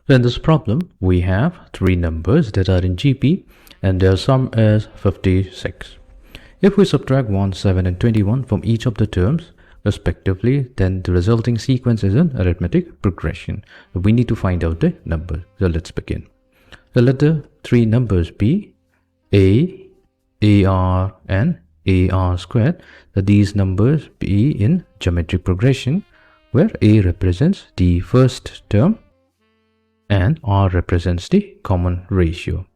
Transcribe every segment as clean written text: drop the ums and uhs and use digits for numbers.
So in this problem, we have three numbers that are in GP and their sum is 56. If we subtract 1, 7 and 21 from each of the terms respectively, then the resulting sequence is an arithmetic progression. So we need to find out the number. So let's begin. So let the three numbers be A, AR and AR squared. So these numbers be in geometric progression where A represents the first term and R represents the common ratio.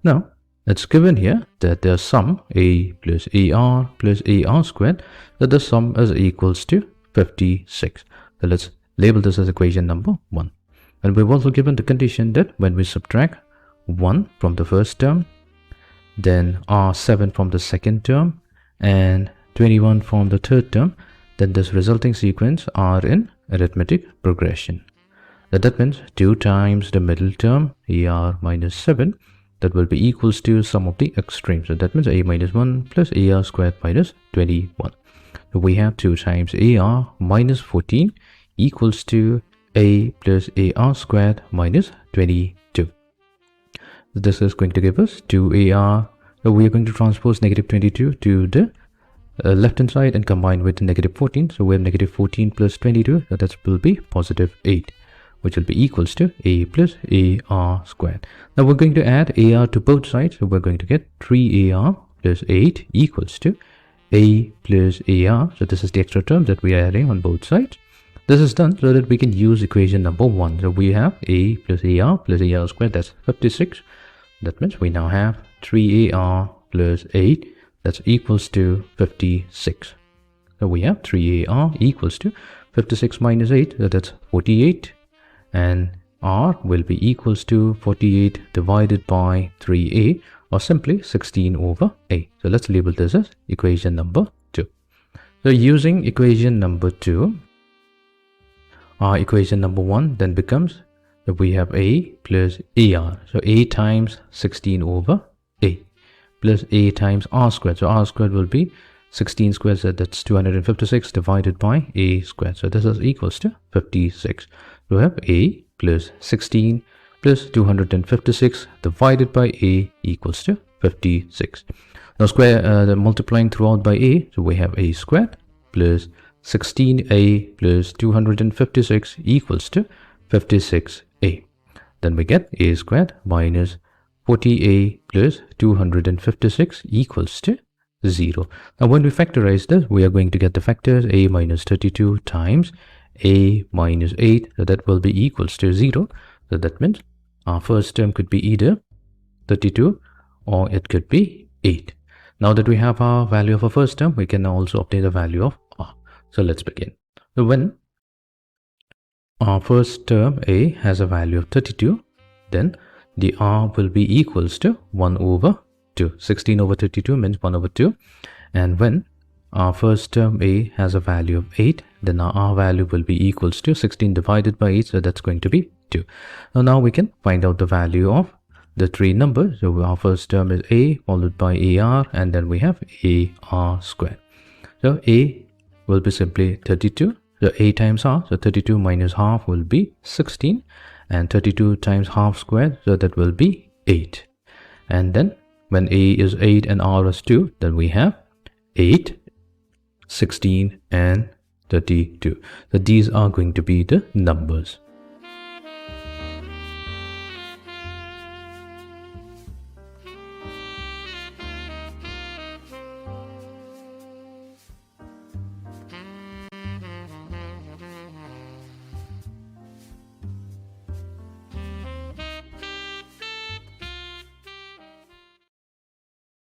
Now, it's given here that the sum A plus AR plus AR squared, that the sum is equals to 56. So let's label this as equation number 1. And we've also given the condition that when we subtract 1 from the first term, then R7 from the second term, and 21 from the third term, then this resulting sequence are in arithmetic progression. That means 2 times the middle term, AR minus 7, that will be equals to sum of the extremes. So that means A minus 1 plus AR squared minus 21. So we have 2 times AR minus 14 equals to A plus AR squared minus 22. This is going to give us 2AR. So we are going to transpose negative 22 to the left hand side and combine with negative 14. So we have negative 14 plus 22. So that will be positive 8. Which will be equals to A plus AR squared. Now we're going to add AR to both sides. So we're going to get 3AR plus 8 equals to A plus AR. So this is the extra term that we are adding on both sides. This is done so that we can use equation number 1. So we have A plus AR squared, that's 56. That means we now have 3AR plus 8, that's equals to 56. So we have 3AR equals to 56 minus 8, so that's 48. And R will be equals to 48 divided by 3A, or simply 16 over A. So let's label this as equation number 2. So using equation number 2, our equation number 1 then becomes that we have A plus AR. So A times 16 over A plus A times R squared. So R squared will be 16 squared, so that's 256 divided by A squared. So this is equals to 56. We have A plus 16 plus 256 divided by A equals to 56. Now the multiplying throughout by A, so we have A squared plus 16A plus 256 equals to 56A. Then we get A squared minus 40A plus 256 equals to 0. Now when we factorize this, we are going to get the factors A minus 32 times A minus 8, so that will be equals to 0. So that means our first term could be either 32 or it could be 8. Now that we have our value of our first term, we can also obtain the value of R. So let's begin. So when our first term A has a value of 32, then the R will be equals to 1 over 2. 16 over 32 means 1 over 2. And when our first term A has a value of 8, then our R value will be equals to 16 divided by 8, so that's going to be 2. Now we can find out the value of the three numbers. So our first term is A followed by AR, and then we have AR squared. So A will be simply 32. So A times R, so 32 minus half will be 16, and 32 times half squared, so that will be 8. And then when A is 8 and R is 2, then we have 8, 16 and 32. So these are going to be the numbers.